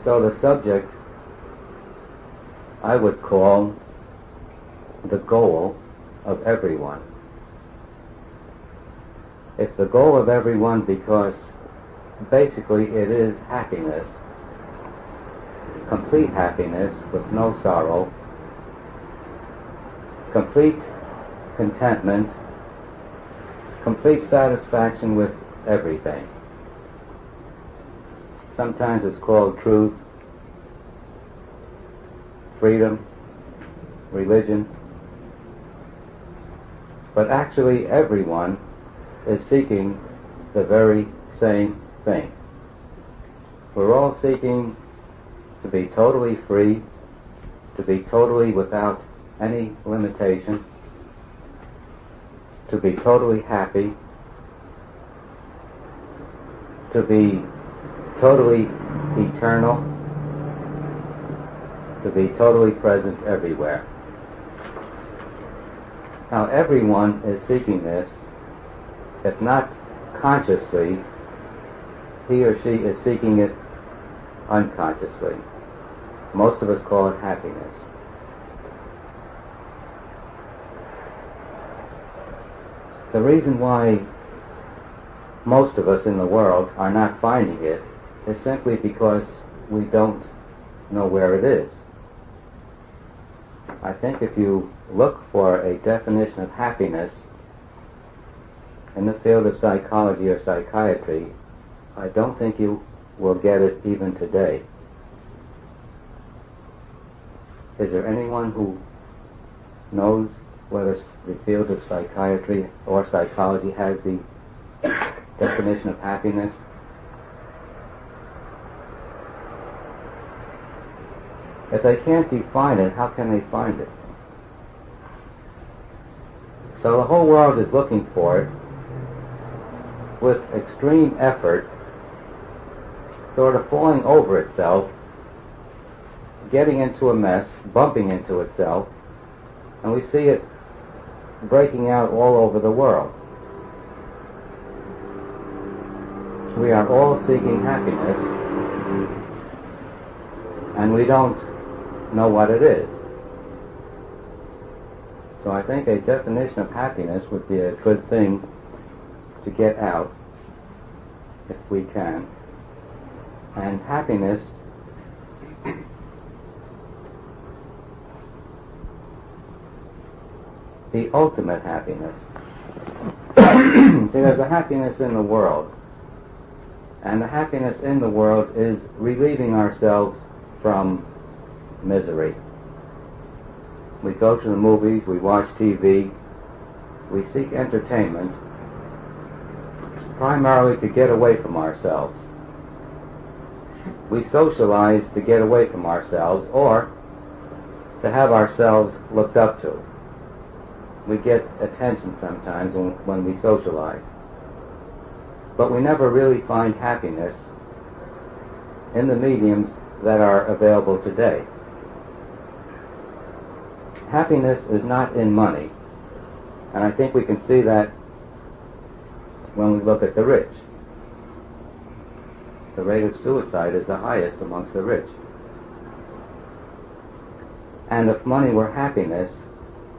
So the subject I would call the goal of everyone. It's the goal of everyone because basically it is happiness, complete happiness with no sorrow, complete contentment, complete satisfaction with everything. Sometimes it's called truth, freedom, religion, but actually everyone is seeking the very same thing. We're all seeking to be totally free, to be totally without any limitation, to be totally happy, to be totally eternal, to be totally present everywhere. Now everyone is seeking this. If not consciously, he or she is seeking it unconsciously. Most of us call it happiness. The reason why most of us in the world are not finding it is simply because we don't know where it is. I think if you look for a definition of happiness in the field of psychology or psychiatry, I don't think you will get it even today. Is there anyone who knows whether the field of psychiatry or psychology has the definition of happiness? If they can't define it, how can they find it? So the whole world is looking for it with extreme effort, sort of falling over itself, getting into a mess, bumping into itself, and we see it breaking out all over the world. We are all seeking happiness, and we don't know what it is. So I think a definition of happiness would be a good thing to get out, if we can. And happiness the ultimate happiness. See, there's a happiness in the world, and the happiness in the world is relieving ourselves from misery. We go to the movies, we watch TV, we seek entertainment primarily to get away from ourselves. We socialize to get away from ourselves or to have ourselves looked up to. We get attention sometimes when we socialize. But we never really find happiness in the mediums that are available today. Happiness is not in money, and I think we can see that when we look at the rich. The rate of suicide is the highest amongst the rich. And if money were happiness,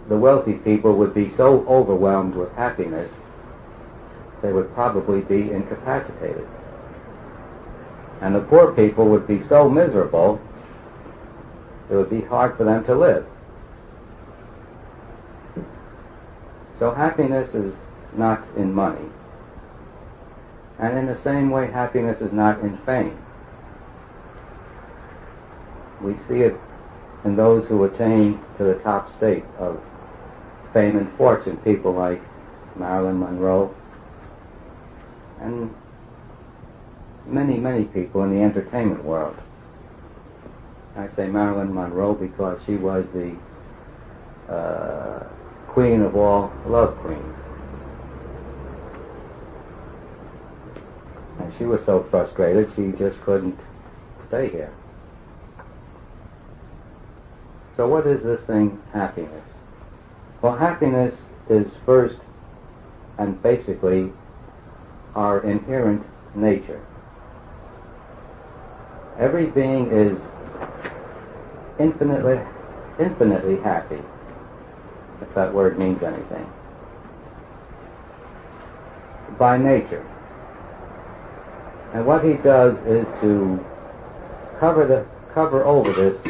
the wealthy people would be so overwhelmed with happiness, they would probably be incapacitated. And the poor people would be so miserable, it would be hard for them to live. So happiness is not in money. And in the same way, happiness is not in fame. We see it in those who attain to the top state of fame and fortune, people like Marilyn Monroe and many, many people in the entertainment world. I say Marilyn Monroe because she was the queen of all love queens. And she was so frustrated she just couldn't stay here. So what is this thing, happiness? Well, happiness is first and basically our inherent nature. Every being is infinitely happy, if that word means anything, by nature. And what he does is to cover over this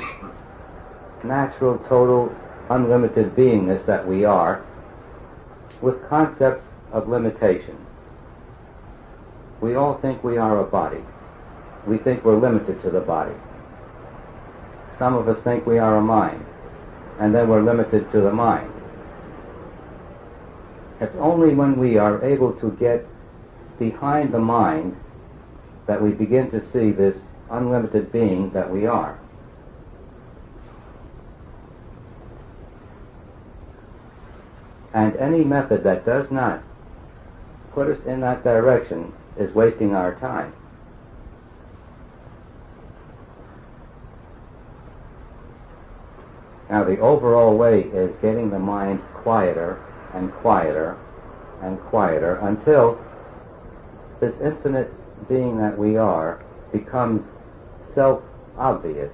natural, total, unlimited beingness that we are with concepts of limitation. We all think we are a body. We think we're limited to the body. Some of us think we are a mind, and then we're limited to the mind. It's only when we are able to get behind the mind that we begin to see this unlimited being that we are. And any method that does not put us in that direction is wasting our time. Now, the overall way is getting the mind quieter and quieter and quieter until this infinite being that we are becomes self-obvious.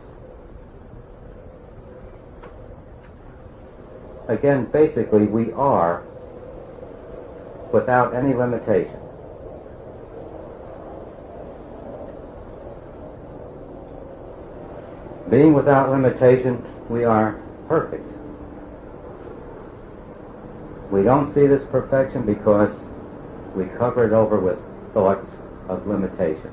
Again, basically, we are without any limitation. Being without limitation, we are perfect. We don't see this perfection because we cover it over with thoughts of limitation.